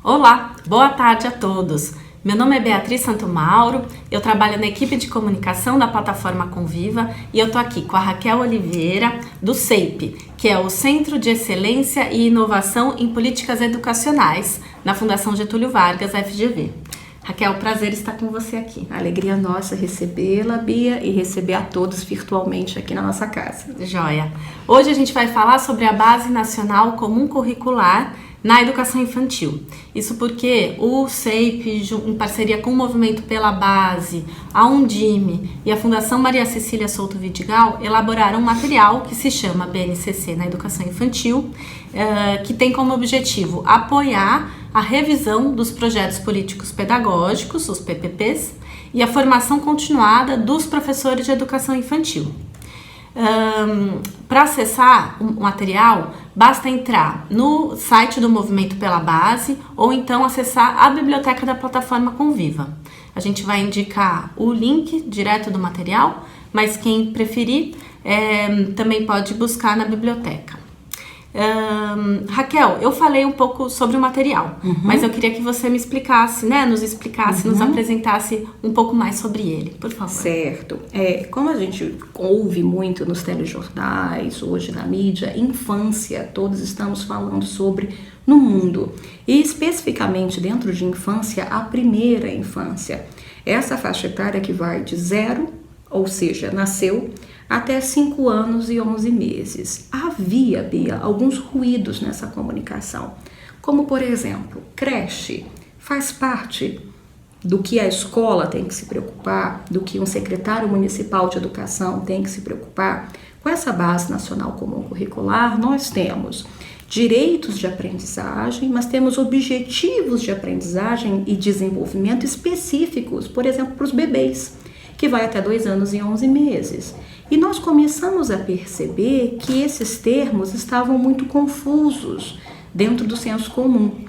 Olá, boa tarde a todos. Meu nome é Beatriz Santo Mauro, eu trabalho na equipe de comunicação da plataforma Conviva e eu tô aqui com a Raquel Oliveira, do CEIP, que é o Centro de Excelência e Inovação em Políticas Educacionais, na Fundação Getúlio Vargas, FGV. Raquel, prazer estar com você aqui. Alegria nossa recebê-la, Bia, e receber a todos virtualmente aqui na nossa casa. Joia! Hoje a gente vai falar sobre a Base Nacional Comum Curricular na Educação Infantil. Isso porque o CEIP, em parceria com o Movimento pela Base, a Undime e a Fundação Maria Cecília Souto Vidigal, elaboraram um material que se chama BNCC na Educação Infantil, que tem como objetivo apoiar a revisão dos projetos políticos pedagógicos, os PPPs, e a formação continuada dos professores de educação infantil. Para acessar o material, basta entrar no site do Movimento pela Base ou então acessar a biblioteca da plataforma Conviva. A gente vai indicar o link direto do material, mas quem preferir também pode buscar na biblioteca. Raquel, eu falei um pouco sobre o material, mas eu queria que você me explicasse, nos explicasse, nos apresentasse um pouco mais sobre ele, por favor. Certo. Como a gente ouve muito nos telejornais, hoje na mídia, infância, todos estamos falando sobre no mundo. E especificamente dentro de infância, a primeira infância. Essa faixa etária que vai de 0, ou seja, nasceu, até 5 anos e 11 meses. Havia, Bia, alguns ruídos nessa comunicação, como por exemplo, creche faz parte do que a escola tem que se preocupar, do que um secretário municipal de educação tem que se preocupar. Com essa Base Nacional Comum Curricular, nós temos direitos de aprendizagem, mas temos objetivos de aprendizagem e desenvolvimento específicos, por exemplo, para os bebês, que vai até 2 anos e 11 meses. E nós começamos a perceber que esses termos estavam muito confusos dentro do senso comum.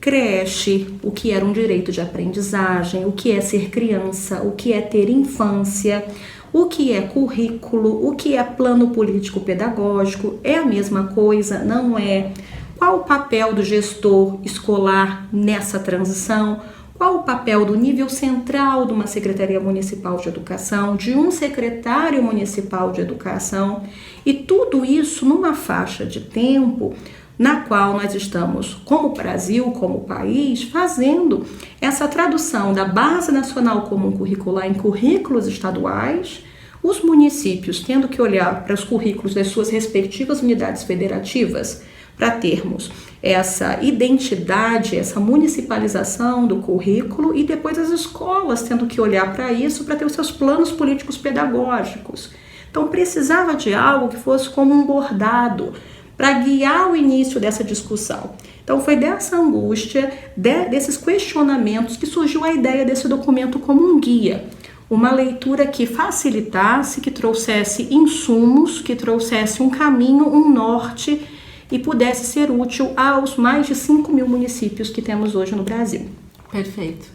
Creche, o que era um direito de aprendizagem, o que é ser criança, o que é ter infância, o que é currículo, o que é plano político pedagógico, é a mesma coisa, não é? Qual o papel do gestor escolar nessa transição? Qual o papel do nível central de uma Secretaria Municipal de Educação, de um secretário municipal de educação, e tudo isso numa faixa de tempo na qual nós estamos, como Brasil, como país, fazendo essa tradução da Base Nacional Comum Curricular em currículos estaduais, os municípios tendo que olhar para os currículos das suas respectivas unidades federativas para termos essa identidade, essa municipalização do currículo, e depois as escolas tendo que olhar para isso para ter os seus planos políticos pedagógicos. Então precisava de algo que fosse como um bordado para guiar o início dessa discussão. Então foi dessa angústia, desses questionamentos que surgiu a ideia desse documento como um guia, uma leitura que facilitasse, que trouxesse insumos, que trouxesse um caminho, um norte, e pudesse ser útil aos mais de 5 mil municípios que temos hoje no Brasil. Perfeito.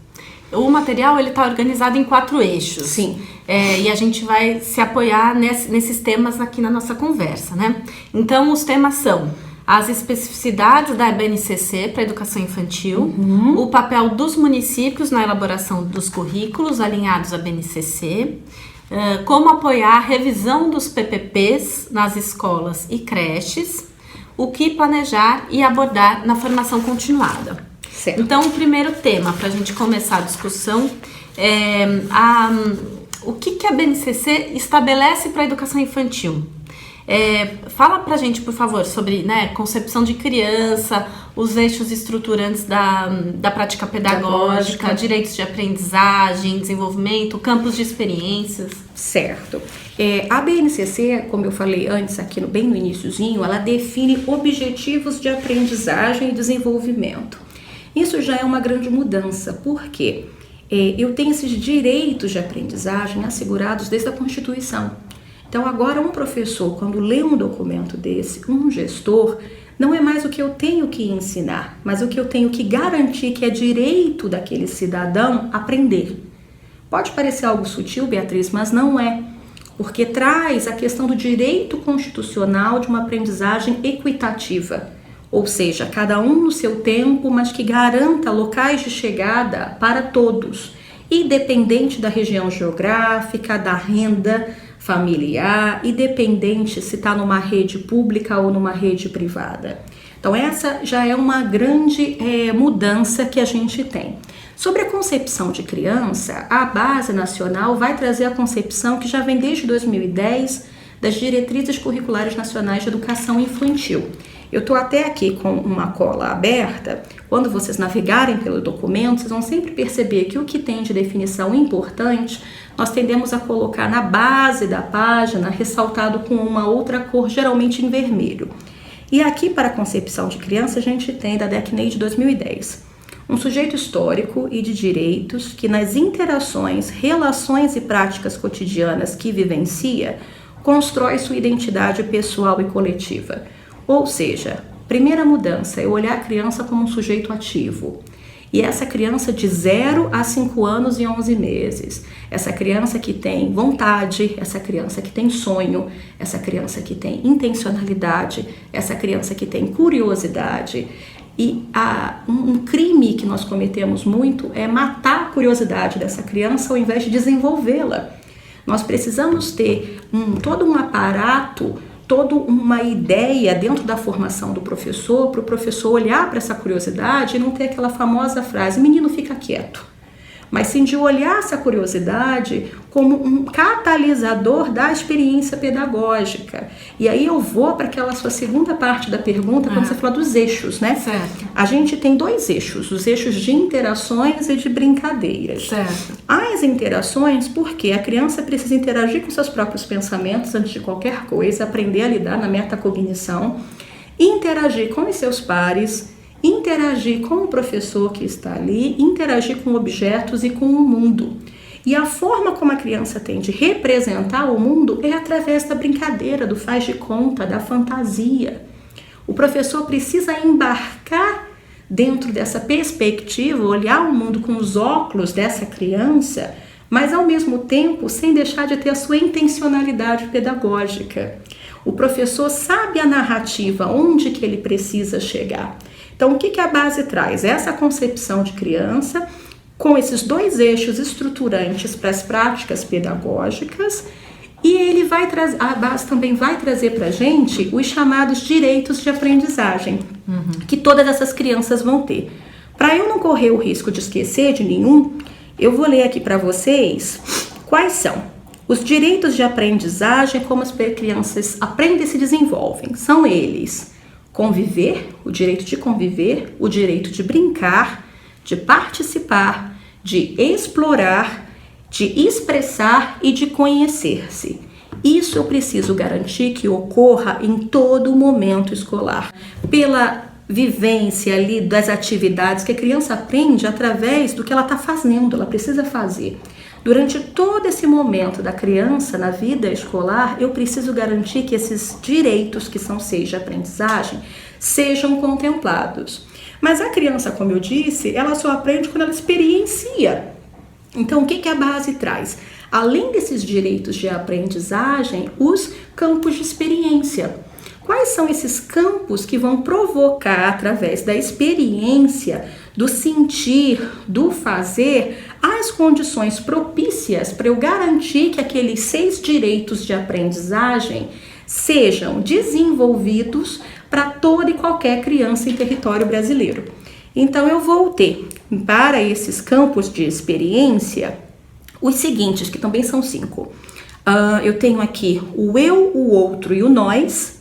O material está organizado em 4 eixos. Sim. E a gente vai se apoiar nesses temas aqui na nossa conversa, né? Então, os temas são as especificidades da BNCC para a educação infantil, o papel dos municípios na elaboração dos currículos alinhados à BNCC, como apoiar a revisão dos PPPs nas escolas e creches, o que planejar e abordar na formação continuada. Certo. Então, o primeiro tema, para a gente começar a discussão, é o que a BNCC estabelece para a educação infantil. Fala para a gente, por favor, sobre concepção de criança, os eixos estruturantes da prática pedagógica, direitos de aprendizagem, desenvolvimento, campos de experiências. Certo. A BNCC, como eu falei antes aqui bem no iniciozinho, ela define objetivos de aprendizagem e desenvolvimento. Isso já é uma grande mudança, porque eu tenho esses direitos de aprendizagem assegurados desde a Constituição. Então agora um professor, quando lê um documento desse, um gestor, não é mais o que eu tenho que ensinar, mas o que eu tenho que garantir que é direito daquele cidadão aprender. Pode parecer algo sutil, Beatriz, mas não é, porque traz a questão do direito constitucional de uma aprendizagem equitativa. ou seja, cada um no seu tempo, mas que garanta locais de chegada para todos, independente da região geográfica, da renda familiar, independente se está numa rede pública ou numa rede privada. Então essa já é uma grande mudança que a gente tem. Sobre a concepção de criança, a Base Nacional vai trazer a concepção que já vem desde 2010 das Diretrizes Curriculares Nacionais de Educação Infantil. Eu estou até aqui com uma cola aberta. Quando vocês navegarem pelo documento, vocês vão sempre perceber que o que tem de definição importante, nós tendemos a colocar na base da página, ressaltado com uma outra cor, geralmente em vermelho. E aqui, para a concepção de criança, a gente tem da DECNEI de 2010. Um sujeito histórico e de direitos que nas interações, relações e práticas cotidianas que vivencia, constrói sua identidade pessoal e coletiva. Ou seja, primeira mudança é olhar a criança como um sujeito ativo. E essa criança de 0 a 5 anos e 11 meses, essa criança que tem vontade, essa criança que tem sonho, essa criança que tem intencionalidade, essa criança que tem curiosidade. E um crime que nós cometemos muito é matar a curiosidade dessa criança ao invés de desenvolvê-la. Nós precisamos ter todo um aparato, toda uma ideia dentro da formação do professor, para o professor olhar para essa curiosidade e não ter aquela famosa frase, menino, fica quieto. Mas sim de olhar essa curiosidade como um catalisador da experiência pedagógica. E aí eu vou para aquela sua segunda parte da pergunta, quando você fala dos eixos, né? Certo. A gente tem 2 eixos, os eixos de interações e de brincadeiras. Certo. As interações, porque a criança precisa interagir com seus próprios pensamentos antes de qualquer coisa, aprender a lidar na metacognição, interagir com os seus pares, interagir com o professor que está ali, interagir com objetos e com o mundo. E a forma como a criança tem de representar o mundo é através da brincadeira, do faz de conta, da fantasia. O professor precisa embarcar dentro dessa perspectiva, olhar o mundo com os óculos dessa criança, mas ao mesmo tempo sem deixar de ter a sua intencionalidade pedagógica. O professor sabe a narrativa, onde que ele precisa chegar. Então, o que a base traz? Essa concepção de criança com esses 2 eixos estruturantes para as práticas pedagógicas e a base também vai trazer para a gente os chamados direitos de aprendizagem, que todas essas crianças vão ter. Para eu não correr o risco de esquecer de nenhum, eu vou ler aqui para vocês quais são os direitos de aprendizagem, como as crianças aprendem e se desenvolvem. São eles: conviver, o direito de conviver, o direito de brincar, de participar, de explorar, de expressar e de conhecer-se. Isso eu preciso garantir que ocorra em todo momento escolar, pela vivência ali das atividades que a criança aprende através do que ela está fazendo, ela precisa fazer. Durante todo esse momento da criança na vida escolar, eu preciso garantir que esses direitos, que são 6 de aprendizagem, sejam contemplados. Mas a criança, como eu disse, ela só aprende quando ela experiencia. Então, o que a base traz? Além desses direitos de aprendizagem, os campos de experiência. Quais são esses campos que vão provocar, através da experiência, do sentir, do fazer, as condições propícias para eu garantir que aqueles 6 direitos de aprendizagem sejam desenvolvidos para toda e qualquer criança em território brasileiro. Então, eu vou ter, para esses campos de experiência, os seguintes, que também são 5. Eu tenho aqui o eu, o outro e o nós,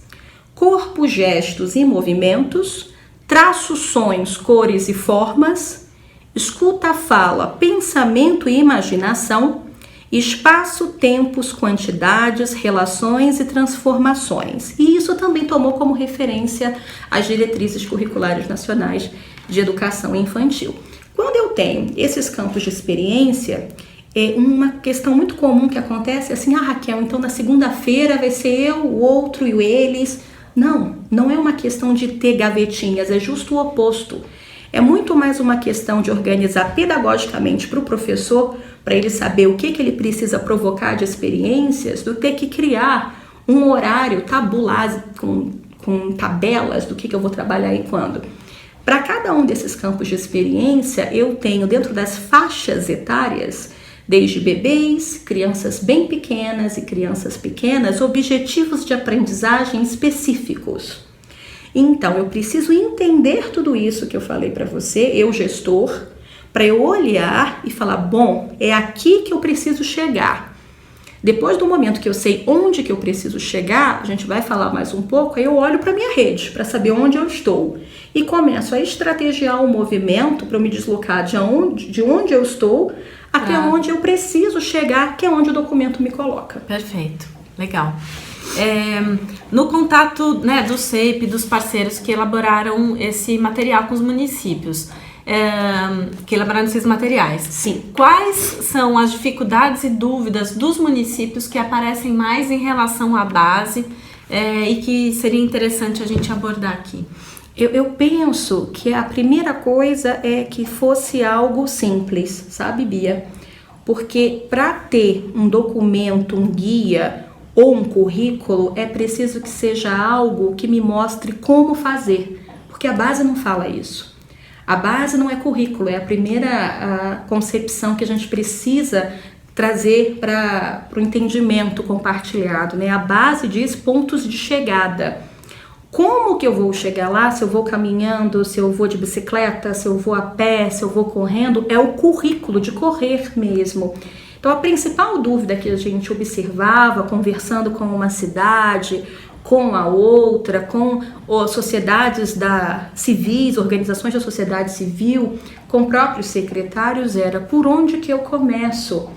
corpo, gestos e movimentos, traços, sons, cores e formas, escuta, fala, pensamento e imaginação, espaço, tempos, quantidades, relações e transformações. E isso também tomou como referência as diretrizes curriculares nacionais de educação infantil. Quando eu tenho esses campos de experiência, uma questão muito comum que acontece é assim: Raquel, então na segunda-feira vai ser eu, o outro e o eles. Não é uma questão de ter gavetinhas, é justo o oposto. É muito mais uma questão de organizar pedagogicamente para o professor, para ele saber o que ele precisa provocar de experiências, do ter que criar um horário tabulado, com com tabelas do que eu vou trabalhar e quando. Para cada um desses campos de experiência, eu tenho dentro das faixas etárias, desde bebês, crianças bem pequenas e crianças pequenas, objetivos de aprendizagem específicos. Então, eu preciso entender tudo isso que eu falei para você, eu gestor, para eu olhar e falar, bom, é aqui que eu preciso chegar. Depois do momento que eu sei onde que eu preciso chegar, a gente vai falar mais um pouco, aí eu olho para minha rede, para saber onde eu estou. E começo a estrategiar o movimento para eu me deslocar de onde eu estou até onde eu preciso chegar, que é onde o documento me coloca. Perfeito, legal. No contato, né, do CEIP, dos parceiros que elaboraram esse material com os municípios, que elaboraram esses materiais. Sim. Quais são as dificuldades e dúvidas dos municípios que aparecem mais em relação à base e que seria interessante a gente abordar aqui? Eu penso que a primeira coisa é que fosse algo simples, sabe, Bia? Porque para ter um documento, um guia ou um currículo, é preciso que seja algo que me mostre como fazer, porque a base não fala isso. A base não é currículo, é a primeira concepção que a gente precisa trazer para o entendimento compartilhado, né? A base diz pontos de chegada. Como que eu vou chegar lá? Se eu vou caminhando, se eu vou de bicicleta, se eu vou a pé, se eu vou correndo, é o currículo de correr mesmo. Então a principal dúvida que a gente observava conversando com uma cidade, com a outra, com sociedades civis, organizações da sociedade civil, com próprios secretários, era por onde que eu começo?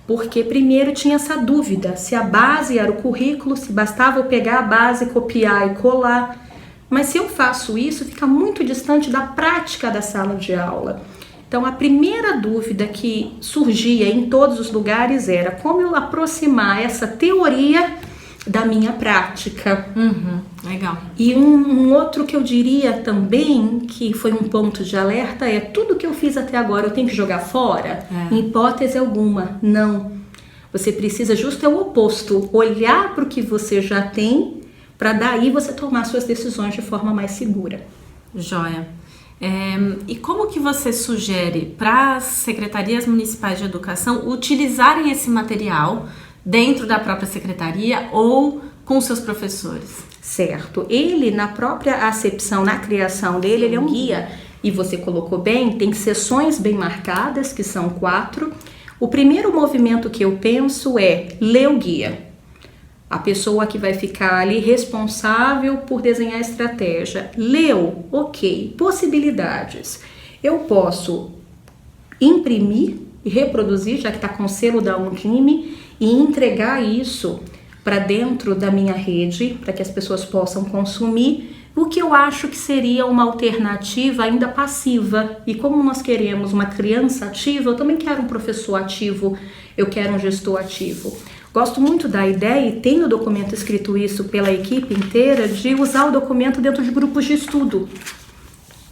Porque primeiro tinha essa dúvida, se a base era o currículo, se bastava eu pegar a base, copiar e colar. Mas se eu faço isso, fica muito distante da prática da sala de aula. Então a primeira dúvida que surgia em todos os lugares era como eu aproximar essa teoria da minha prática. Legal. E um outro que eu diria também, que foi um ponto de alerta, é tudo que eu fiz até agora eu tenho que jogar fora? Em hipótese alguma, não. Você precisa justo é o oposto, olhar para o que você já tem, para daí você tomar suas decisões de forma mais segura. Joia. E como que você sugere para as secretarias municipais de educação utilizarem esse material dentro da própria secretaria ou com seus professores? Certo. Ele, na própria acepção, na criação dele, ele é um guia. E você colocou bem, tem sessões bem marcadas, que são 4. O primeiro movimento que eu penso é ler o guia. A pessoa que vai ficar ali responsável por desenhar a estratégia. Leu, ok. Possibilidades. Eu posso imprimir e reproduzir, já que está com o selo da Undime, e entregar isso para dentro da minha rede, para que as pessoas possam consumir, o que eu acho que seria uma alternativa ainda passiva. E como nós queremos uma criança ativa, eu também quero um professor ativo, eu quero um gestor ativo. Gosto muito da ideia, e tem no documento escrito isso pela equipe inteira, de usar o documento dentro de grupos de estudo.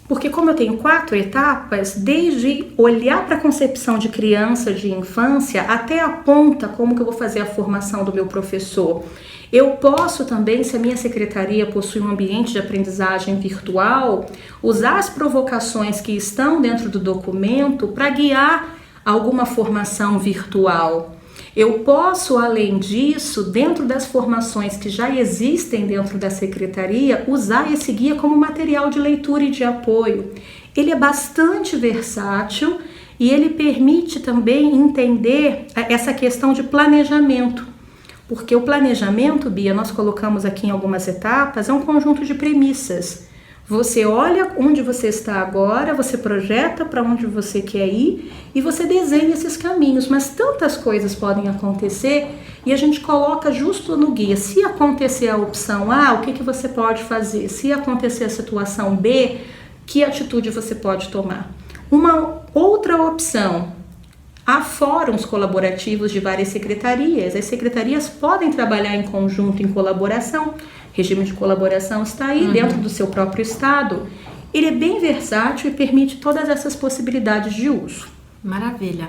Porque como eu tenho 4 etapas, desde olhar para a concepção de criança, de infância, até a ponta como que eu vou fazer a formação do meu professor. Eu posso também, se a minha secretaria possui um ambiente de aprendizagem virtual, usar as provocações que estão dentro do documento para guiar alguma formação virtual. Eu posso, além disso, dentro das formações que já existem dentro da secretaria, usar esse guia como material de leitura e de apoio. Ele é bastante versátil e ele permite também entender essa questão de planejamento. Porque o planejamento, Bia, nós colocamos aqui em algumas etapas, é um conjunto de premissas. Você olha onde você está agora, você projeta para onde você quer ir e você desenha esses caminhos, mas tantas coisas podem acontecer e a gente coloca justo no guia. Se acontecer a opção A, o que você pode fazer? Se acontecer a situação B, que atitude você pode tomar? Uma outra opção, há fóruns colaborativos de várias secretarias. As secretarias podem trabalhar em conjunto, em colaboração. Regime de colaboração está aí dentro do seu próprio estado. Ele é bem versátil e permite todas essas possibilidades de uso. Maravilha.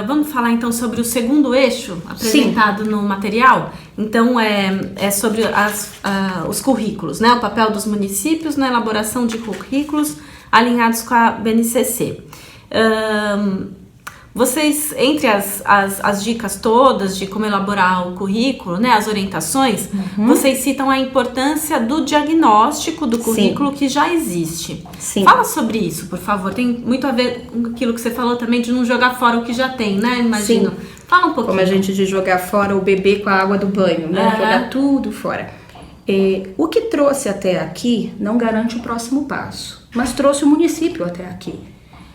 Vamos falar então sobre o segundo eixo apresentado no material? Então é sobre os currículos, né? O papel dos municípios na elaboração de currículos alinhados com a BNCC. Vocês, entre as dicas todas de como elaborar o currículo, né, as orientações, vocês citam a importância do diagnóstico do currículo que já existe. Sim. Fala sobre isso, por favor. Tem muito a ver com aquilo que você falou também de não jogar fora o que já tem, né? Imagino. Sim. Fala um pouquinho. Como a gente diz jogar fora o bebê com a água do banho, né? Jogar tudo fora. O que trouxe até aqui não garante o próximo passo, mas trouxe o município até aqui.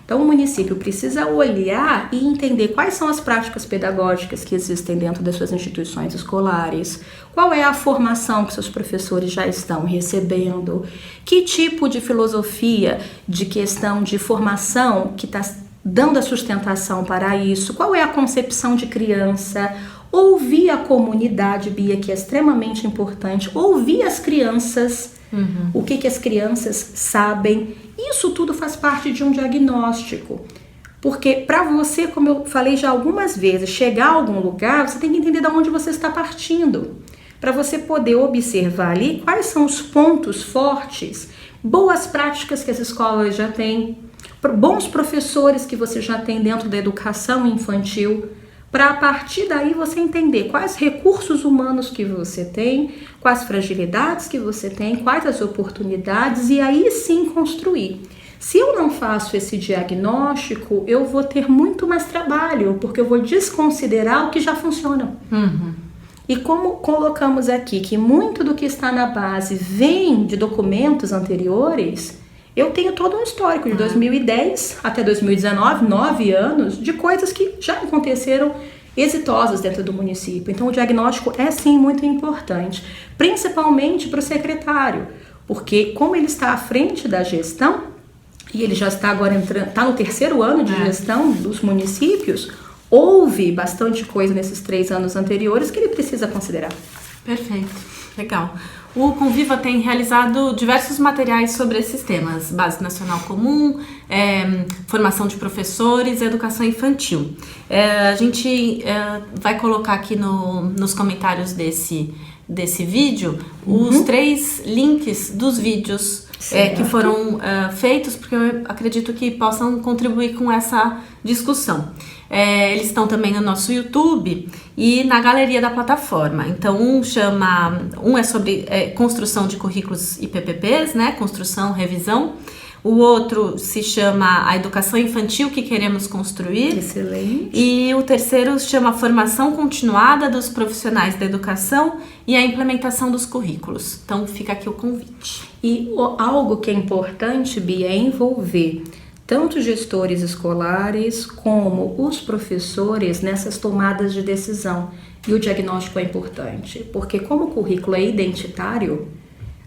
Então, o município precisa olhar e entender quais são as práticas pedagógicas que existem dentro das suas instituições escolares, qual é a formação que seus professores já estão recebendo, que tipo de filosofia, de questão de formação que está dando a sustentação para isso, qual é a concepção de criança, ouvir a comunidade, Bia, que é extremamente importante, ouvir as crianças, o que as crianças sabem. Isso tudo faz parte de um diagnóstico, porque para você, como eu falei já algumas vezes, chegar a algum lugar, você tem que entender de onde você está partindo, para você poder observar ali quais são os pontos fortes, boas práticas que as escolas já têm, bons professores que você já tem dentro da educação infantil, para a partir daí você entender quais recursos humanos que você tem, quais fragilidades que você tem, quais as oportunidades, e aí sim construir. Se eu não faço esse diagnóstico, eu vou ter muito mais trabalho, porque eu vou desconsiderar o que já funciona. E como colocamos aqui que muito do que está na base vem de documentos anteriores, eu tenho todo um histórico de 2010 até 2019, 9 anos, de coisas que já aconteceram exitosas dentro do município. Então, o diagnóstico é sim muito importante, principalmente para o secretário, porque como ele está à frente da gestão, e ele já está agora está no 3º ano de gestão dos municípios, houve bastante coisa nesses 3 anos anteriores que ele precisa considerar. Perfeito, legal. O Conviva tem realizado diversos materiais sobre esses temas: Base Nacional Comum, formação de professores, educação infantil. A gente vai colocar aqui nos comentários desse vídeo os 3 links dos vídeos que foram feitos, porque eu acredito que possam contribuir com essa discussão. Eles estão também no nosso YouTube e na galeria da plataforma. Então, um é sobre construção de currículos e PPPs, né? Construção, revisão. O outro se chama A Educação Infantil que Queremos Construir. Excelente. E o terceiro se chama Formação Continuada dos Profissionais da Educação e a Implementação dos Currículos. Então, fica aqui o convite. E algo que é importante, Bia, é envolver tanto gestores escolares como os professores nessas tomadas de decisão. E o diagnóstico é importante, porque como o currículo é identitário,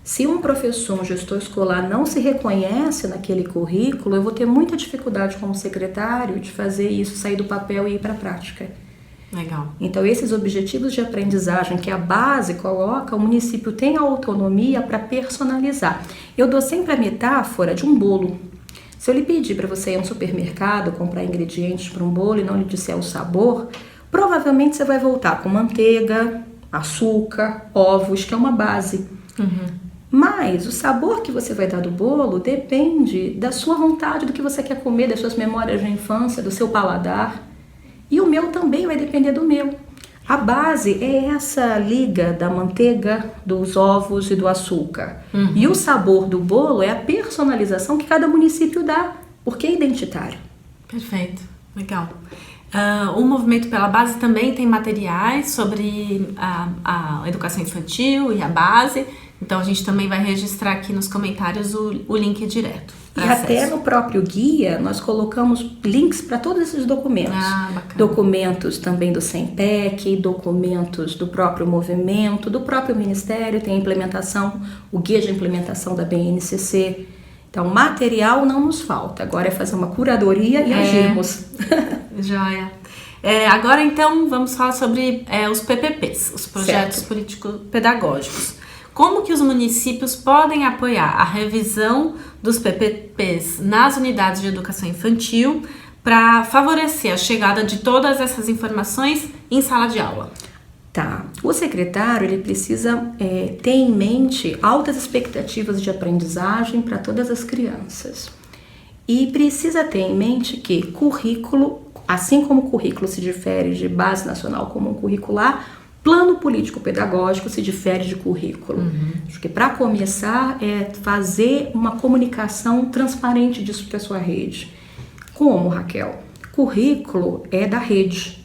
se um professor, um gestor escolar não se reconhece naquele currículo, eu vou ter muita dificuldade como secretário de fazer isso, sair do papel e ir para a prática. Legal. Então, esses objetivos de aprendizagem que a base coloca, o município tem a autonomia para personalizar. Eu dou sempre a metáfora de um bolo. Se eu lhe pedir para você ir a um supermercado comprar ingredientes para um bolo e não lhe disser o sabor, provavelmente você vai voltar com manteiga, açúcar, ovos, que é uma base. Mas o sabor que você vai dar do bolo depende da sua vontade, do que você quer comer, das suas memórias de infância, do seu paladar. E o meu também vai depender do meu. A base é essa liga da manteiga, dos ovos e do açúcar. E o sabor do bolo é a personalização que cada município dá, porque é identitário. Perfeito, legal. O Movimento pela Base também tem materiais sobre a educação infantil e a base. Então, a gente também vai registrar aqui nos comentários o link direto. E até no próprio guia, nós colocamos links para todos esses documentos. Bacana. Documentos também do SEMPEC, documentos do próprio movimento, do próprio Ministério, tem a implementação, o guia de implementação da BNCC. Então, material não nos falta. Agora é fazer uma curadoria e agirmos. Joia. Agora, então, vamos falar sobre os PPPs, os Projetos Político-Pedagógicos. Como que os municípios podem apoiar a revisão dos PPPs nas unidades de educação infantil para favorecer a chegada de todas essas informações em sala de aula? Tá. O secretário ele precisa ter em mente altas expectativas de aprendizagem para todas as crianças. E precisa ter em mente que currículo, assim como o currículo se difere de Base Nacional Comum Curricular, plano político-pedagógico se difere de currículo. Acho que para começar é fazer uma comunicação transparente disso para a sua rede. Como, Raquel? Currículo é da rede.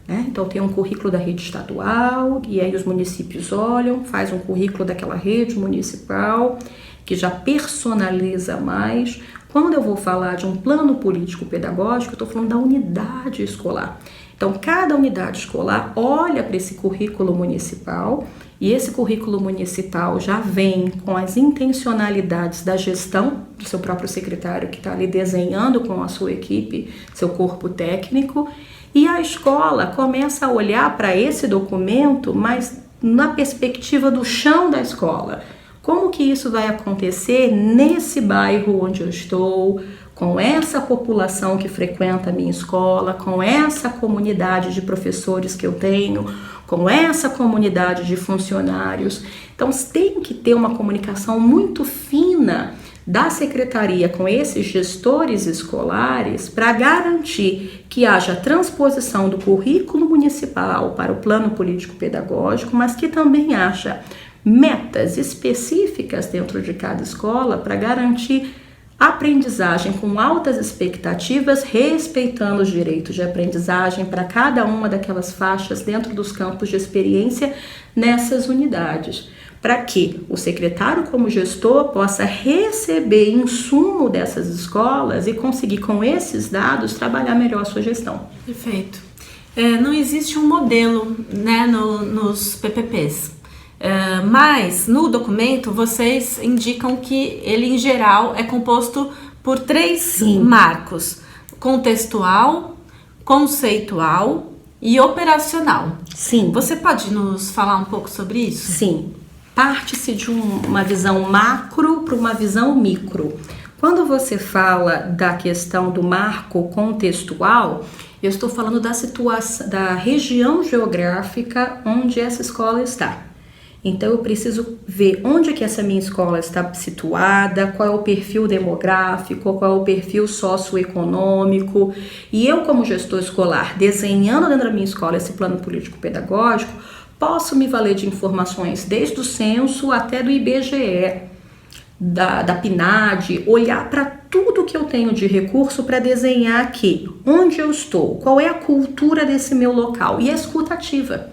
Então tem um currículo da rede estadual e aí os municípios olham, faz um currículo daquela rede municipal que já personaliza mais. Quando eu vou falar de um plano político-pedagógico, eu estou falando da unidade escolar. Então cada unidade escolar olha para esse currículo municipal e esse currículo municipal já vem com as intencionalidades da gestão do seu próprio secretário que está ali desenhando com a sua equipe, seu corpo técnico. E a escola começa a olhar para esse documento, mas na perspectiva do chão da escola. Como que isso vai acontecer nesse bairro onde eu estou, com essa população que frequenta a minha escola, com essa comunidade de professores que eu tenho, com essa comunidade de funcionários. Então tem que ter uma comunicação muito fina da secretaria com esses gestores escolares para garantir que haja transposição do currículo municipal para o plano político-pedagógico, mas que também haja metas específicas dentro de cada escola para garantir aprendizagem com altas expectativas, respeitando os direitos de aprendizagem para cada uma daquelas faixas dentro dos campos de experiência nessas unidades, para que o secretário, como gestor, possa receber insumo dessas escolas e conseguir, com esses dados, trabalhar melhor a sua gestão. Perfeito. Não existe um modelo, né, nos PPPs, mas no documento vocês indicam que ele, em geral, é composto por 3 marcos: contextual, conceitual e operacional. Sim. Você pode nos falar um pouco sobre isso? Sim. Parte-se de uma visão macro para uma visão micro. Quando você fala da questão do marco contextual, eu estou falando da situação, da região geográfica onde essa escola está. Então eu preciso ver onde que essa minha escola está situada, qual é o perfil demográfico, qual é o perfil socioeconômico. E eu, como gestor escolar, desenhando dentro da minha escola esse plano político-pedagógico, posso me valer de informações desde o censo até do IBGE, da PNAD, olhar para tudo que eu tenho de recurso para desenhar aqui, onde eu estou, qual é a cultura desse meu local e a escuta ativa.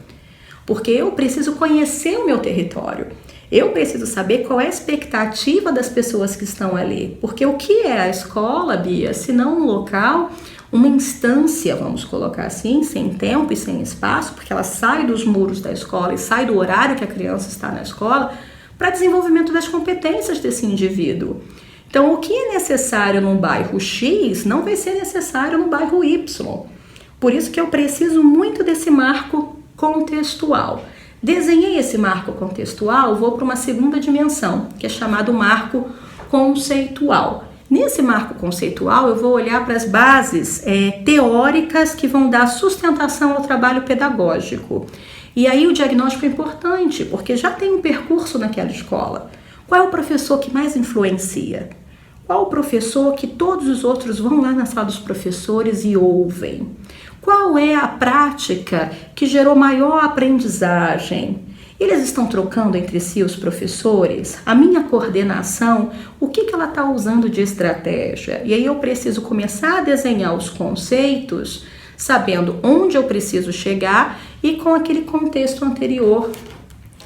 Porque eu preciso conhecer o meu território, eu preciso saber qual é a expectativa das pessoas que estão ali. Porque o que é a escola, Bia, se não um local, uma instância, vamos colocar assim, sem tempo e sem espaço, porque ela sai dos muros da escola e sai do horário que a criança está na escola, para desenvolvimento das competências desse indivíduo. Então, o que é necessário num bairro X não vai ser necessário no bairro Y. Por isso que eu preciso muito desse marco contextual. Desenhei esse marco contextual, vou para uma segunda dimensão, que é chamado marco conceitual. Nesse marco conceitual, eu vou olhar para as bases teóricas que vão dar sustentação ao trabalho pedagógico. E aí o diagnóstico é importante, porque já tem um percurso naquela escola. Qual é o professor que mais influencia? Qual o professor que todos os outros vão lá na sala dos professores e ouvem? Qual é a prática que gerou maior aprendizagem? Eles estão trocando entre si, os professores? A minha coordenação, o que ela está usando de estratégia? E aí eu preciso começar a desenhar os conceitos, sabendo onde eu preciso chegar e com aquele contexto anterior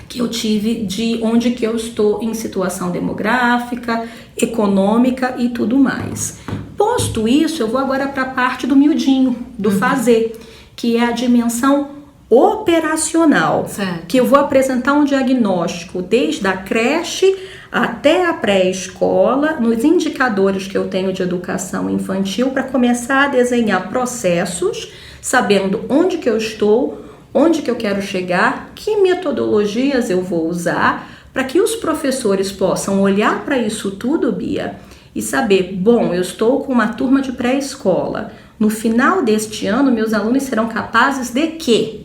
que eu tive de onde que eu estou em situação demográfica, econômica e tudo mais. Posto isso, eu vou agora para a parte do miudinho, do fazer, que é a dimensão operacional, certo. Que eu vou apresentar um diagnóstico desde a creche até a pré-escola, nos indicadores que eu tenho de educação infantil, para começar a desenhar processos, sabendo onde que eu estou, onde que eu quero chegar, que metodologias eu vou usar, para que os professores possam olhar para isso tudo, Bia, e saber, bom, eu estou com uma turma de pré-escola, no final deste ano, meus alunos serão capazes de quê?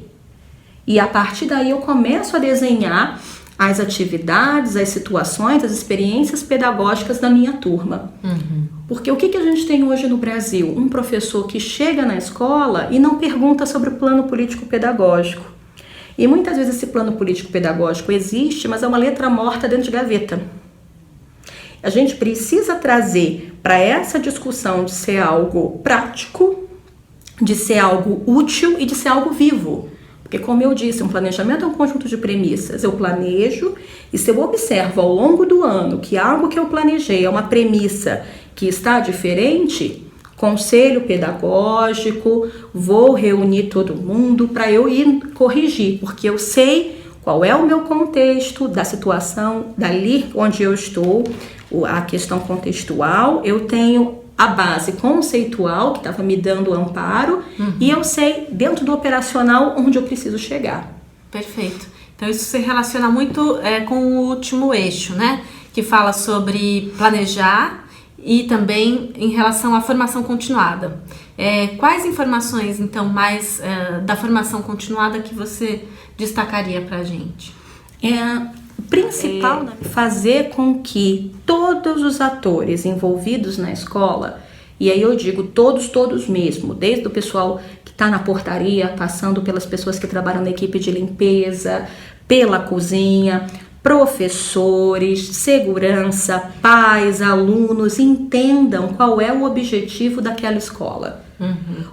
E a partir daí eu começo a desenhar as atividades, as situações, as experiências pedagógicas da minha turma. Porque o que a gente tem hoje no Brasil? Um professor que chega na escola e não pergunta sobre o plano político-pedagógico. E muitas vezes esse plano político-pedagógico existe, mas é uma letra morta dentro de gaveta. A gente precisa trazer para essa discussão de ser algo prático, de ser algo útil e de ser algo vivo. Porque, como eu disse, um planejamento é um conjunto de premissas. Eu planejo e se eu observo ao longo do ano que algo que eu planejei é uma premissa que está diferente, conselho pedagógico, vou reunir todo mundo para eu ir corrigir, porque eu sei qual é o meu contexto da situação, dali onde eu estou, a questão contextual, eu tenho a base conceitual que estava me dando amparo e eu sei dentro do operacional onde eu preciso chegar. Perfeito. Então isso se relaciona muito com o último eixo, né? Que fala sobre planejar e também em relação à formação continuada. Quais informações, então, mais da formação continuada que você destacaria para a gente? O principal é fazer com que todos os atores envolvidos na escola, e aí eu digo todos mesmo, desde o pessoal que está na portaria, passando pelas pessoas que trabalham na equipe de limpeza, pela cozinha, professores, segurança, pais, alunos, entendam qual é o objetivo daquela escola.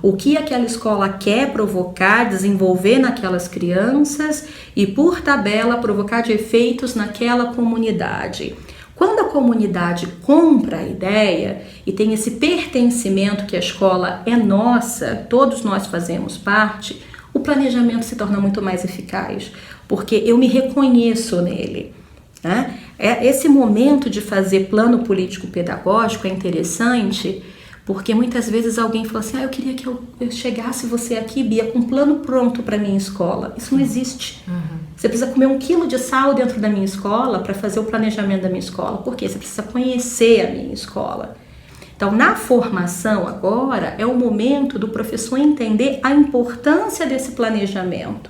O que aquela escola quer provocar, desenvolver naquelas crianças e, por tabela, provocar de efeitos naquela comunidade. Quando a comunidade compra a ideia e tem esse pertencimento que a escola é nossa, todos nós fazemos parte, o planejamento se torna muito mais eficaz, porque eu me reconheço nele, né? Esse momento de fazer plano político-pedagógico é interessante, porque muitas vezes alguém fala assim, eu queria que eu chegasse você aqui, Bia, com um plano pronto para minha escola. Isso não existe. Você precisa comer 1 quilo de sal dentro da minha escola para fazer o planejamento da minha escola. Por quê? Você precisa conhecer a minha escola. Então, na formação agora, é o momento do professor entender a importância desse planejamento.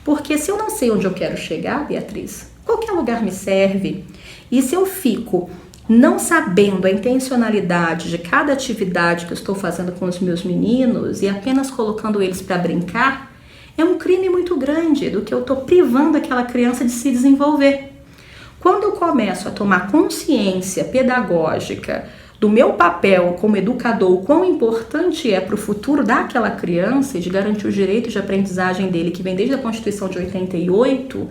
Porque se eu não sei onde eu quero chegar, Beatriz, qualquer lugar me serve. E se eu fico não sabendo a intencionalidade de cada atividade que eu estou fazendo com os meus meninos e apenas colocando eles para brincar, é um crime muito grande do que eu estou privando aquela criança de se desenvolver. Quando eu começo a tomar consciência pedagógica do meu papel como educador, o quão importante é para o futuro daquela criança e de garantir os direitos de aprendizagem dele, que vem desde a Constituição de 88,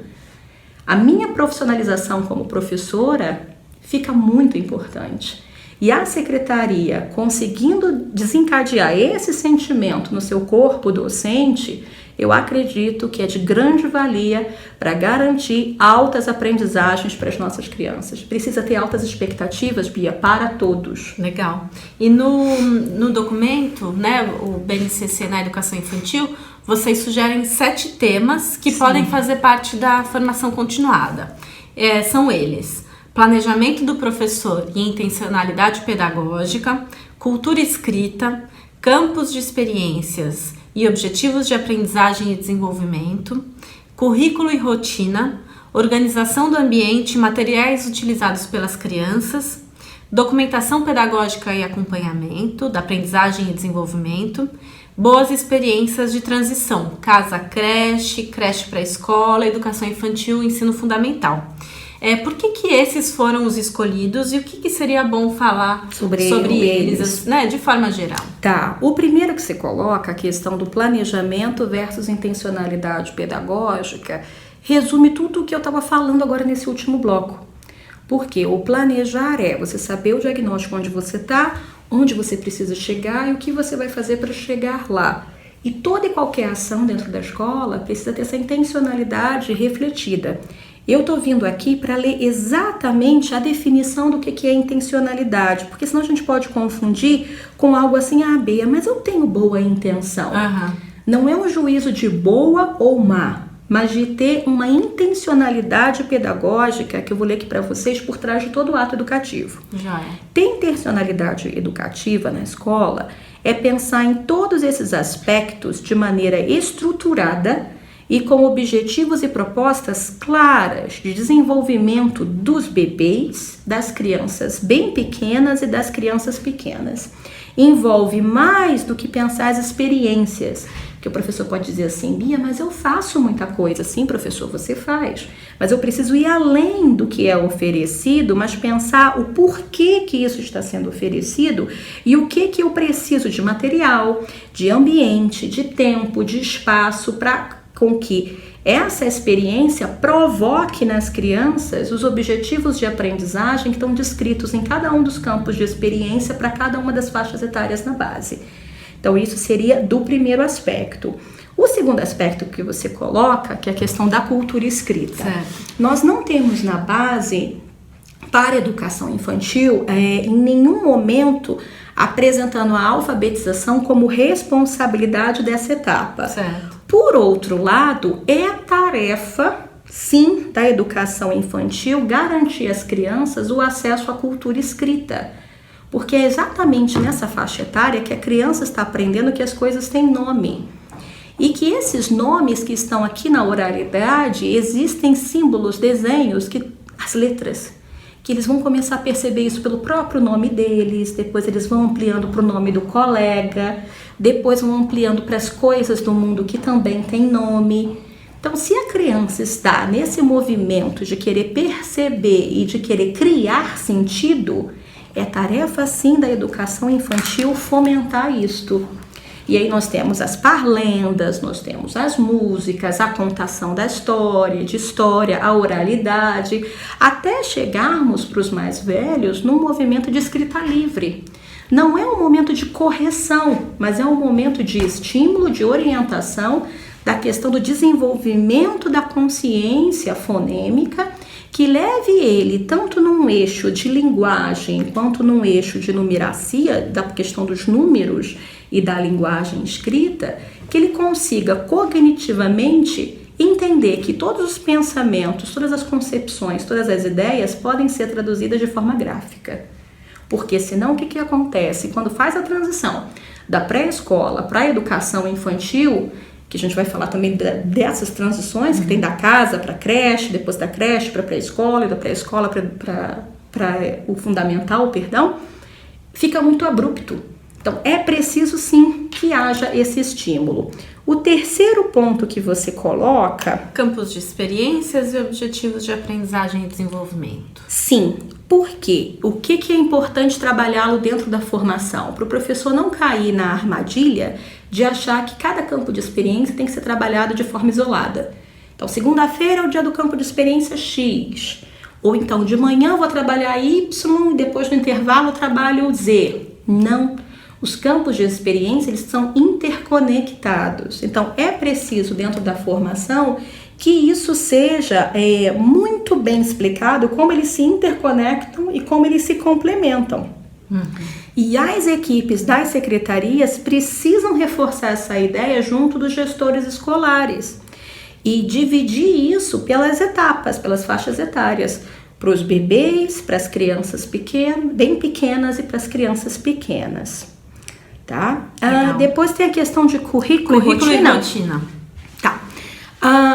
a minha profissionalização como professora fica muito importante. E a secretaria conseguindo desencadear esse sentimento no seu corpo docente, eu acredito que é de grande valia para garantir altas aprendizagens para as nossas crianças. Precisa ter altas expectativas, Bia, para todos. Legal. E no documento, né, o BNCC na educação infantil, vocês sugerem 7 temas que podem fazer parte da formação continuada. São eles: planejamento do professor e intencionalidade pedagógica, cultura escrita, campos de experiências e objetivos de aprendizagem e desenvolvimento, currículo e rotina, organização do ambiente e materiais utilizados pelas crianças, documentação pedagógica e acompanhamento da aprendizagem e desenvolvimento, boas experiências de transição, casa-creche, creche pré-escola, educação infantil e ensino fundamental. Por que esses foram os escolhidos e o que seria bom falar sobre eles, né, de forma geral? Tá, o primeiro que você coloca, a questão do planejamento versus intencionalidade pedagógica, resume tudo o que eu estava falando agora nesse último bloco. Porque o planejar é você saber o diagnóstico onde você está, onde você precisa chegar e o que você vai fazer para chegar lá. E toda e qualquer ação dentro da escola precisa ter essa intencionalidade refletida. Eu estou vindo aqui para ler exatamente a definição do que é intencionalidade, porque senão a gente pode confundir com algo assim, Bia, mas eu tenho boa intenção. Não é um juízo de boa ou má, mas de ter uma intencionalidade pedagógica, que eu vou ler aqui para vocês, por trás de todo o ato educativo. Já é. Ter intencionalidade educativa na escola é pensar em todos esses aspectos de maneira estruturada e com objetivos e propostas claras de desenvolvimento dos bebês, das crianças bem pequenas e das crianças pequenas. Envolve mais do que pensar as experiências, que o professor pode dizer assim: Bia, mas eu faço muita coisa. Sim, professor, você faz, mas eu preciso ir além do que é oferecido, mas pensar o porquê que isso está sendo oferecido e o que eu preciso de material, de ambiente, de tempo, de espaço para com que essa experiência provoque nas crianças os objetivos de aprendizagem que estão descritos em cada um dos campos de experiência para cada uma das faixas etárias na base. Então, isso seria do primeiro aspecto. O segundo aspecto que você coloca, que é a questão da cultura escrita. Certo. Nós não temos na base, para a educação infantil, em nenhum momento apresentando a alfabetização como responsabilidade dessa etapa. Certo. Por outro lado, é tarefa, sim, da educação infantil garantir às crianças o acesso à cultura escrita. Porque é exatamente nessa faixa etária que a criança está aprendendo que as coisas têm nome. E que esses nomes que estão aqui na oralidade, existem símbolos, desenhos, as letras, que eles vão começar a perceber isso pelo próprio nome deles, depois eles vão ampliando para o nome do colega, depois vão ampliando para as coisas do mundo que também tem nome. Então, se a criança está nesse movimento de querer perceber e de querer criar sentido, é tarefa, sim, da educação infantil fomentar isto. E aí nós temos as parlendas, nós temos as músicas, a contação da história, a oralidade, até chegarmos para os mais velhos num movimento de escrita livre. Não é um momento de correção, mas é um momento de estímulo, de orientação da questão do desenvolvimento da consciência fonêmica, que leve ele tanto num eixo de linguagem quanto num eixo de numeracia, da questão dos números e da linguagem escrita, que ele consiga cognitivamente entender que todos os pensamentos, todas as concepções, todas as ideias podem ser traduzidas de forma gráfica. Porque senão o que acontece? Quando faz a transição da pré-escola para a educação infantil, que a gente vai falar também dessas transições que tem da casa para a creche, depois da creche para a pré-escola e da pré-escola para o fundamental, fica muito abrupto. Então, é preciso sim que haja esse estímulo. O terceiro ponto que você coloca... Campos de experiências e objetivos de aprendizagem e desenvolvimento. Sim, porque o que é importante trabalhá-lo dentro da formação? Para o professor não cair na armadilha de achar que cada campo de experiência tem que ser trabalhado de forma isolada. Então, segunda-feira é o dia do campo de experiência X. Ou então, de manhã eu vou trabalhar Y e depois no intervalo eu trabalho Z. Não. Os campos de experiência, eles são interconectados. Então, é preciso, dentro da formação, que isso seja muito bem explicado, como eles se interconectam e como eles se complementam. E as equipes das secretarias precisam reforçar essa ideia junto dos gestores escolares e dividir isso pelas etapas, pelas faixas etárias, para os bebês, para as crianças bem pequenas e para as crianças pequenas. Tá? Depois tem a questão de currículo e rotina. Tá.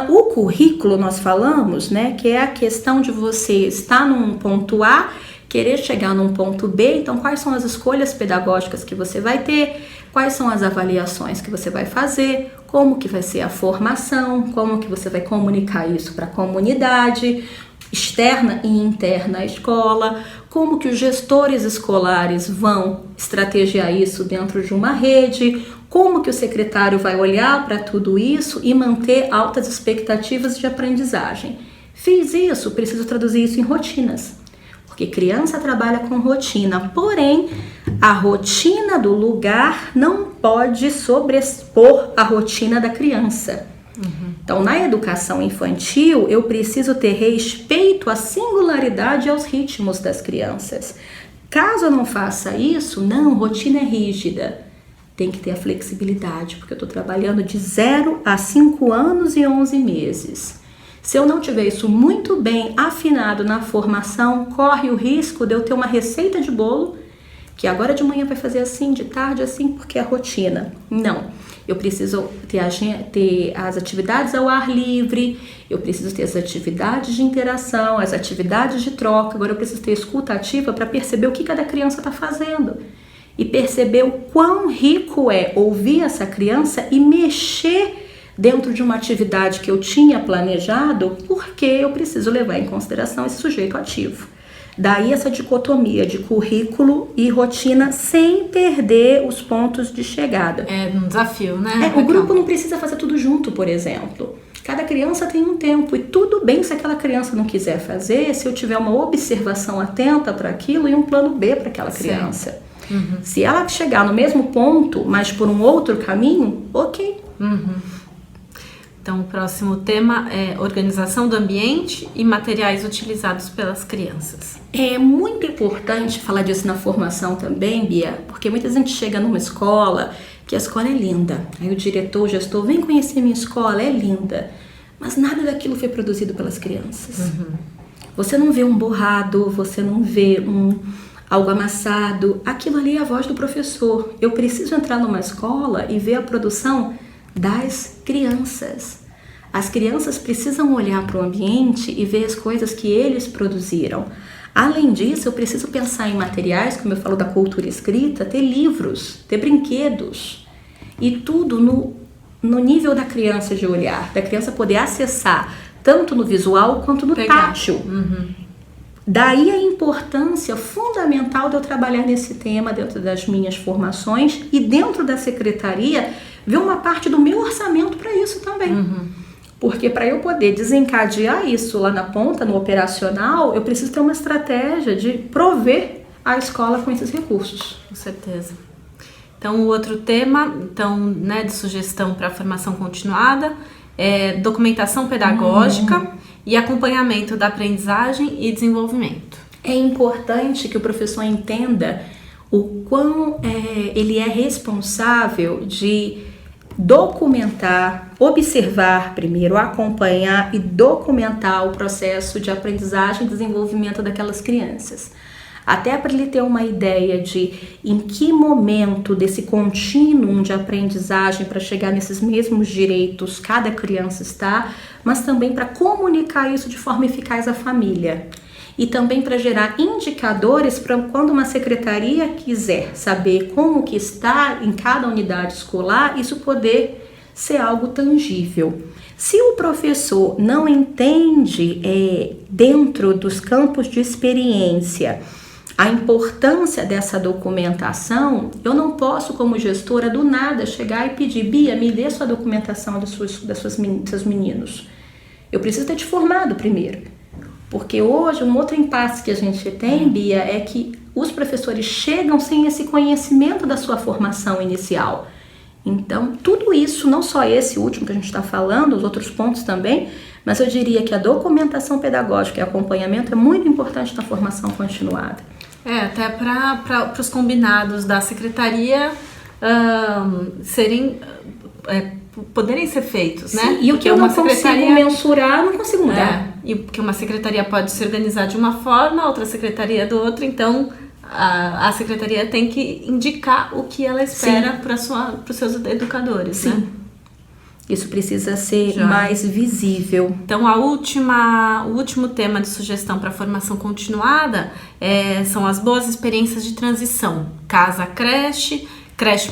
O currículo, nós falamos, né, que é a questão de você estar num ponto A, querer chegar num ponto B. Então, quais são as escolhas pedagógicas que você vai ter, quais são as avaliações que você vai fazer, como que vai ser a formação, como que você vai comunicar isso para a comunidade externa e interna à escola, como que os gestores escolares vão estrategiar isso dentro de uma rede, como que o secretário vai olhar para tudo isso e manter altas expectativas de aprendizagem. Fiz isso, preciso traduzir isso em rotinas, porque criança trabalha com rotina, porém a rotina do lugar não pode sobrepor a rotina da criança. Então, na educação infantil, eu preciso ter respeito à singularidade e aos ritmos das crianças. Caso eu não faça isso, rotina é rígida. Tem que ter a flexibilidade, porque eu estou trabalhando de 0 a 5 anos e 11 meses. Se eu não tiver isso muito bem afinado na formação, corre o risco de eu ter uma receita de bolo que agora de manhã vai fazer assim, de tarde assim, porque é a rotina. Não. Eu preciso ter as atividades ao ar livre, eu preciso ter as atividades de interação, as atividades de troca. Agora eu preciso ter escuta ativa para perceber o que cada criança está fazendo. E perceber o quão rico é ouvir essa criança e mexer dentro de uma atividade que eu tinha planejado, porque eu preciso levar em consideração esse sujeito ativo. Daí essa dicotomia de currículo e rotina sem perder os pontos de chegada. É um desafio, né? O grupo não precisa fazer tudo junto, por exemplo. Cada criança tem um tempo e tudo bem se aquela criança não quiser fazer, se eu tiver uma observação atenta para aquilo e um plano B para aquela criança. Uhum. Se ela chegar no mesmo ponto, mas por um outro caminho, ok. Uhum. Então, o próximo tema é organização do ambiente e materiais utilizados pelas crianças. É muito importante falar disso na formação também, Bia, porque muita gente chega numa escola, que a escola é linda. Aí o diretor, o gestor, vem conhecer minha escola, é linda. Mas nada daquilo foi produzido pelas crianças. Uhum. Você não vê um borrado, você não vê algo amassado. Aquilo ali é a voz do professor. Eu preciso entrar numa escola e ver a produção das crianças. As crianças precisam olhar para o ambiente e ver as coisas que eles produziram. Além disso, eu preciso pensar em materiais, como eu falo da cultura escrita, ter livros, ter brinquedos. E tudo no nível da criança de olhar, da criança poder acessar, tanto no visual quanto no tátil. Uhum. Daí a importância fundamental de eu trabalhar nesse tema dentro das minhas formações e dentro da secretaria ver uma parte do meu orçamento para isso também. Uhum. Porque para eu poder desencadear isso lá na ponta, no operacional, eu preciso ter uma estratégia de prover a escola com esses recursos. Com certeza. Então, o outro tema de sugestão para a formação continuada é documentação pedagógica e acompanhamento da aprendizagem e desenvolvimento. É importante que o professor entenda o quão ele é responsável de documentar, observar primeiro, acompanhar e documentar o processo de aprendizagem e desenvolvimento daquelas crianças. Até para ele ter uma ideia de em que momento desse contínuo de aprendizagem para chegar nesses mesmos direitos cada criança está, mas também para comunicar isso de forma eficaz à família. E também para gerar indicadores para quando uma secretaria quiser saber como que está em cada unidade escolar, isso poder ser algo tangível. Se o professor não entende dentro dos campos de experiência a importância dessa documentação, eu não posso, como gestora, do nada chegar e pedir: Bia, me dê sua documentação dos seus meninos. Eu preciso ter te formado primeiro. Porque hoje um outro impasse que a gente tem, Bia, é que os professores chegam sem esse conhecimento da sua formação inicial. Então, tudo isso, não só esse último que a gente está falando, os outros pontos também, mas eu diria que a documentação pedagógica e acompanhamento é muito importante na formação continuada. Até para os combinados da secretaria poderem ser feitos, né? Sim, e o que eu não consigo mensurar, eu não consigo mudar. E porque uma secretaria pode se organizar de uma forma, outra secretaria do outro, então a secretaria tem que indicar o que ela espera para os seus educadores, Sim. né? Isso precisa ser mais visível. Então, o último tema de sugestão para formação continuada são as boas experiências de transição. Casa, creche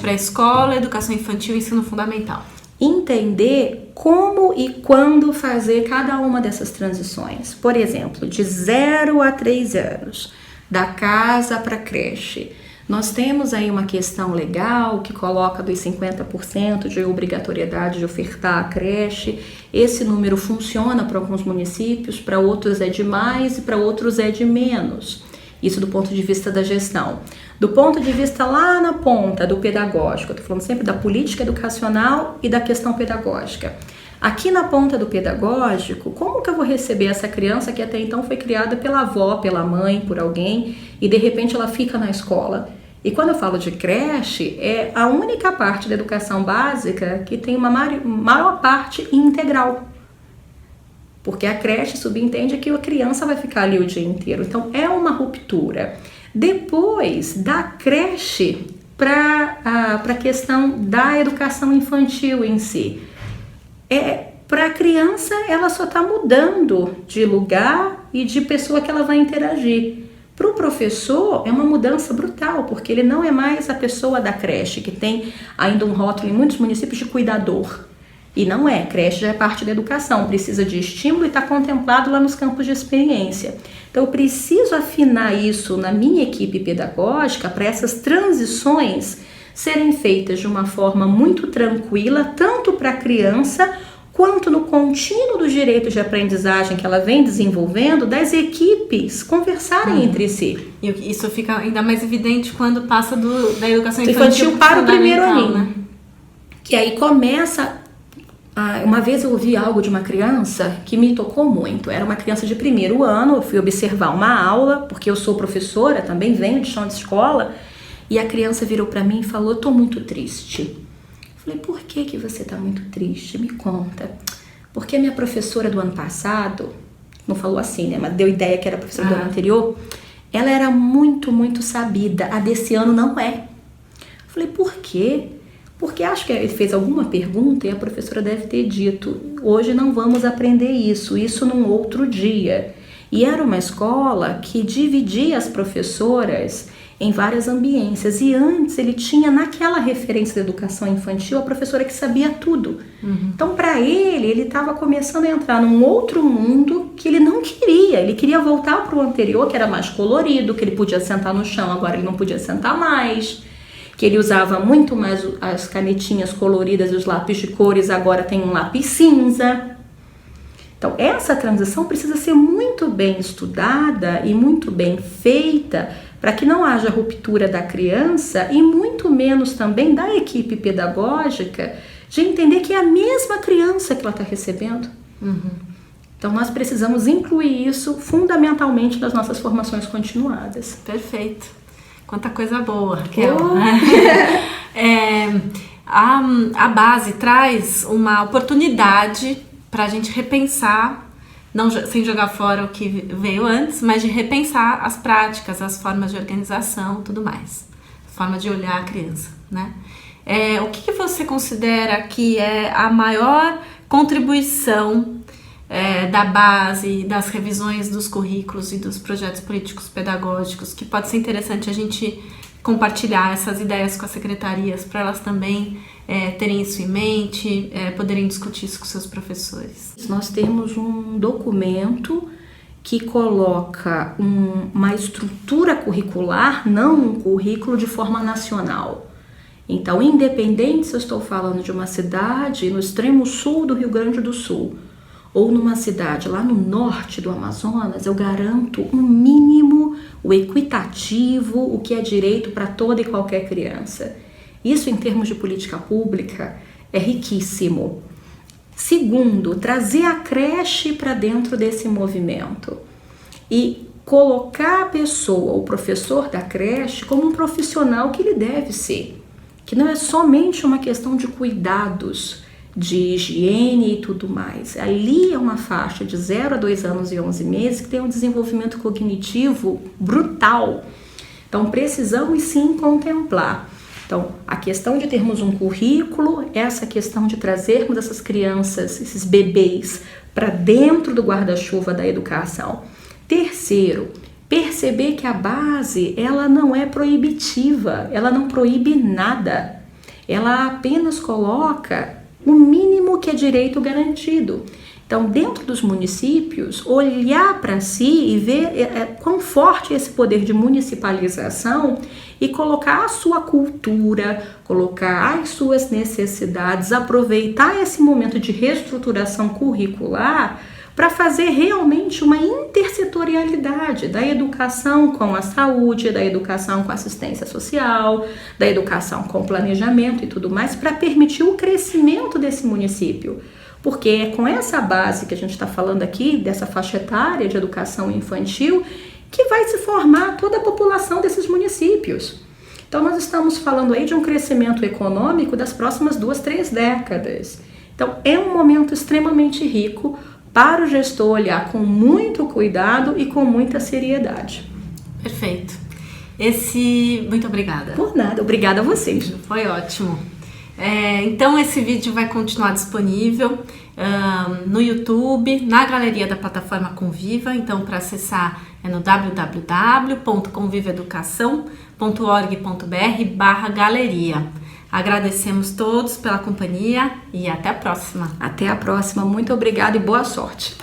para escola, educação infantil e ensino fundamental. Entender como e quando fazer cada uma dessas transições. Por exemplo, de 0 a 3 anos, da casa para a creche. Nós temos aí uma questão legal que coloca dos 50% de obrigatoriedade de ofertar a creche. Esse número funciona para alguns municípios, para outros é de mais e para outros é de menos. Isso do ponto de vista da gestão. Do ponto de vista lá na ponta do pedagógico, eu estou falando sempre da política educacional e da questão pedagógica. Aqui na ponta do pedagógico, como que eu vou receber essa criança que até então foi criada pela avó, pela mãe, por alguém, e de repente ela fica na escola? E quando eu falo de creche, é a única parte da educação básica que tem uma maior parte integral. Porque a creche subentende que a criança vai ficar ali o dia inteiro. Então, é uma ruptura. Depois, da creche para a questão da educação infantil em si. Para a criança, ela só está mudando de lugar e de pessoa que ela vai interagir. Para o professor, é uma mudança brutal, porque ele não é mais a pessoa da creche, que tem ainda um rótulo em muitos municípios de cuidador. E não é, creche já é parte da educação, precisa de estímulo e está contemplado lá nos campos de experiência. Então, eu preciso afinar isso na minha equipe pedagógica para essas transições serem feitas de uma forma muito tranquila, tanto para a criança, quanto no contínuo dos direitos de aprendizagem que ela vem desenvolvendo, das equipes conversarem entre si. E isso fica ainda mais evidente quando passa da educação infantil para o primeiro aninho, né? Que aí começa... Uma vez eu ouvi algo de uma criança que me tocou muito. Era uma criança de primeiro ano, eu fui observar uma aula, porque eu sou professora, também venho de chão de escola, e a criança virou para mim e falou: "Eu tô muito triste." Falei: "Por que você tá muito triste? Me conta." "Porque a minha professora do ano passado," não falou assim, né, mas deu ideia que era a professora do ano anterior, "ela era muito, muito sabida, a desse ano não é." Falei: "Por quê?" Porque acho que ele fez alguma pergunta e a professora deve ter dito: "Hoje não vamos aprender isso num outro dia." E era uma escola que dividia as professoras em várias ambiências. E antes ele tinha naquela referência da educação infantil a professora que sabia tudo. Então, para ele estava começando a entrar num outro mundo que ele não queria. Ele queria voltar para o anterior, que era mais colorido, que ele podia sentar no chão, agora ele não podia sentar mais. Que ele usava muito mais as canetinhas coloridas e os lápis de cores, agora tem um lápis cinza. Então, essa transição precisa ser muito bem estudada e muito bem feita para que não haja ruptura da criança e muito menos também da equipe pedagógica de entender que é a mesma criança que ela está recebendo. Então, nós precisamos incluir isso fundamentalmente nas nossas formações continuadas. Perfeito. Quanta coisa boa, Raquel. A base traz uma oportunidade para a gente repensar, não sem jogar fora o que veio antes, mas de repensar as práticas, as formas de organização, tudo mais, forma de olhar a criança, né? O que você considera que é a maior contribuição da base, das revisões dos currículos e dos projetos políticos pedagógicos, que pode ser interessante a gente compartilhar essas ideias com as secretarias para elas também terem isso em mente, poderem discutir isso com seus professores? Nós temos um documento que coloca uma estrutura curricular, não um currículo de forma nacional. Então, independente se eu estou falando de uma cidade no extremo sul do Rio Grande do Sul, ou numa cidade lá no norte do Amazonas, eu garanto um mínimo, o equitativo, o que é direito para toda e qualquer criança. Isso, em termos de política pública, é riquíssimo. Segundo, trazer a creche para dentro desse movimento e colocar a pessoa, o professor da creche, como um profissional que ele deve ser, que não é somente uma questão de cuidados, de higiene e tudo mais. Ali é uma faixa de 0 a 2 anos e 11 meses que tem um desenvolvimento cognitivo brutal. Então, precisamos sim contemplar. Então, a questão de termos um currículo, essa questão de trazermos essas crianças, esses bebês, para dentro do guarda-chuva da educação. Terceiro, perceber que a base, ela não é proibitiva, ela não proíbe nada. Ela apenas coloca o mínimo que é direito garantido. Então, dentro dos municípios, olhar para si e ver quão forte é esse poder de municipalização e colocar a sua cultura, colocar as suas necessidades, aproveitar esse momento de reestruturação curricular para fazer realmente uma intersetorialidade da educação com a saúde, da educação com a assistência social, da educação com planejamento e tudo mais, para permitir o crescimento desse município. Porque é com essa base que a gente está falando aqui, dessa faixa etária de educação infantil, que vai se formar toda a população desses municípios. Então, nós estamos falando aí de um crescimento econômico das próximas 2, 3 décadas. Então, é um momento extremamente rico para o gestor olhar com muito cuidado e com muita seriedade. Perfeito. Muito obrigada. Por nada, obrigada a vocês. Foi ótimo. Então esse vídeo vai continuar disponível no YouTube, na galeria da plataforma Conviva. Então, para acessar é no www.convivaeducação.org.br/galeria. Agradecemos todos pela companhia e até a próxima. Até a próxima, muito obrigada e boa sorte.